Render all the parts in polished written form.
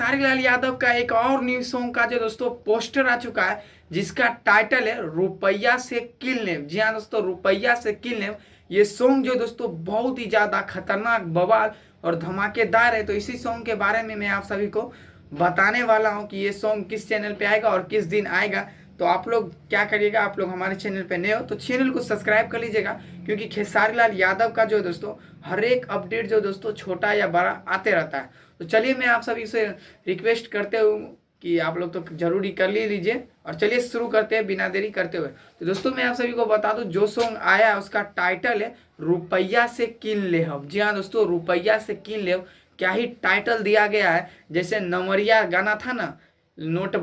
खेसारी लाल यादव का एक और न्यू सॉन्ग का जो दोस्तों पोस्टर आ चुका है, जिसका टाइटल है रुपया से किल लेम। जी हाँ दोस्तों, रुपया से किल लेम। ये सॉन्ग जो दोस्तों बहुत ही ज्यादा खतरनाक, बवाल और धमाकेदार है। तो इसी सॉन्ग के बारे में मैं आप सभी को बताने वाला हूँ कि ये सॉन्ग किस चैनल पे आएगा और किस दिन आएगा। तो आप लोग क्या करिएगा, आप लोग हमारे चैनल पे नए हो तो चैनल को सब्सक्राइब कर लीजिएगा, क्योंकि खेसारी लाल यादव का जो दोस्तों हर एक अपडेट जो दोस्तों छोटा या बड़ा आते रहता है। तो चलिए मैं आप सभी से रिक्वेस्ट करते हूँ कि आप लोग तो जरूरी कर लीजिए, और चलिए शुरू करते हैं बिना देरी करते हुए। तो दोस्तों मैं आप सभी को बता दूं, जो सॉन्ग आया है उसका टाइटल है रुपया से किन लेहब। जी हाँ दोस्तों, रुपया से किन लेहब। क्या ही टाइटल दिया गया है। जैसे नमरिया गाना था ना, नोट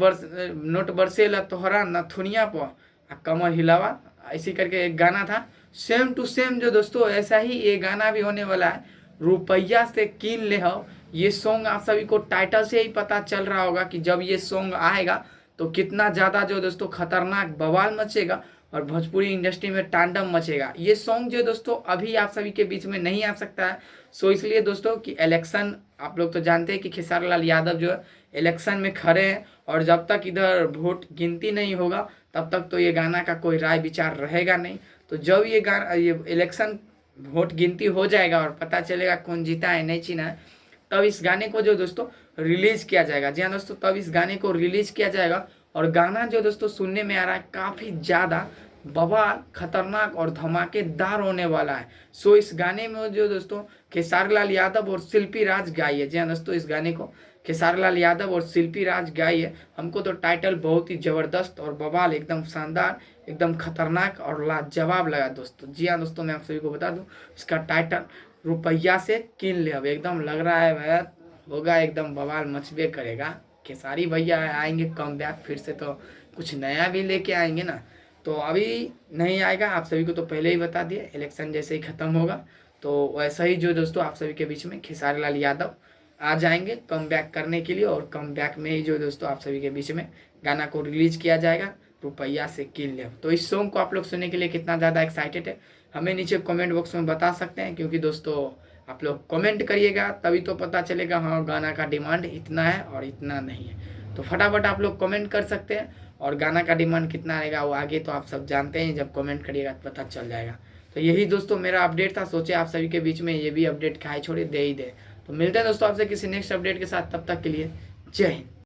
बरसेला तोहरा नथुनिया पर कमर हिलावा, ऐसी करके एक गाना था। सेम टू सेम जो दोस्तों ऐसा ही ये गाना भी होने वाला है, रुपया से किन लेहब। ये सॉन्ग आप सभी को टाइटल से ही पता चल रहा होगा कि जब ये सॉन्ग आएगा तो कितना ज़्यादा जो दोस्तों खतरनाक बवाल मचेगा और भोजपुरी इंडस्ट्री में तांडव मचेगा। ये सॉन्ग जो दोस्तों अभी आप सभी के बीच में नहीं आ सकता है, सो इसलिए दोस्तों कि इलेक्शन, आप लोग तो जानते हैं कि खेसारी लाल यादव जो है इलेक्शन में खड़े हैं, और जब तक इधर वोट गिनती नहीं होगा तब तक तो ये गाना का कोई राय विचार रहेगा नहीं। तो जब ये इलेक्शन वोट गिनती हो जाएगा और पता चलेगा कौन जीता है नहीं जीता है, तब इस गाने को जो दोस्तों रिलीज किया जाएगा। जी हाँ दोस्तों, तब इस गाने को रिलीज किया जाएगा। और गाना जो दोस्तों सुनने में आ रहा है काफी ज्यादा बवाल, खतरनाक और धमाकेदार होने वाला है। सो इस गाने में जो दोस्तों खेसारी लाल यादव और शिल्पी राज गाई है। जी हाँ दोस्तों, इस गाने को खेसारी लाल यादव और शिल्पी राज गाई है। हमको तो टाइटल बहुत ही जबरदस्त और बवाल, एकदम शानदार, एकदम खतरनाक और लाजवाब लगा दोस्तों। जी हाँ दोस्तों, मैं आप सभी को बता दूं, इसका टाइटल रुपया से किन ले। अब एकदम लग रहा है भैया होगा, एकदम बवाल मचबे करेगा। खेसारी भैया आएंगे कम बैक फिर से, तो कुछ नया भी लेके आएंगे ना। तो अभी नहीं आएगा, आप सभी को तो पहले ही बता दिए, इलेक्शन जैसे ही खत्म होगा तो वैसा ही जो दोस्तों आप सभी के बीच में खेसारी लाल यादव आ जाएंगे कम बैक करने के लिए। और कम बैक में ही जो दोस्तों आप सभी के बीच में गाना को रिलीज किया जाएगा, रुपया से किन ले। तो इस सॉन्ग को आप लोग सुनने के लिए कितना ज़्यादा एक्साइटेड है हमें नीचे कमेंट बॉक्स में बता सकते हैं, क्योंकि दोस्तों आप लोग कमेंट करिएगा तभी तो पता चलेगा हाँ गाना का डिमांड इतना है और इतना नहीं है। तो फटाफट आप लोग कमेंट कर सकते हैं, और गाना का डिमांड कितना रहेगा वो आगे तो आप सब जानते हैं, जब कमेंट करिएगा तो पता चल जाएगा। तो यही दोस्तों मेरा अपडेट था, सोचे आप सभी के बीच में ये भी अपडेट खाए छोड़े दे ही दे। तो मिलते हैं दोस्तों आपसे किसी नेक्स्ट अपडेट के साथ, तब तक के लिए जय हिंद।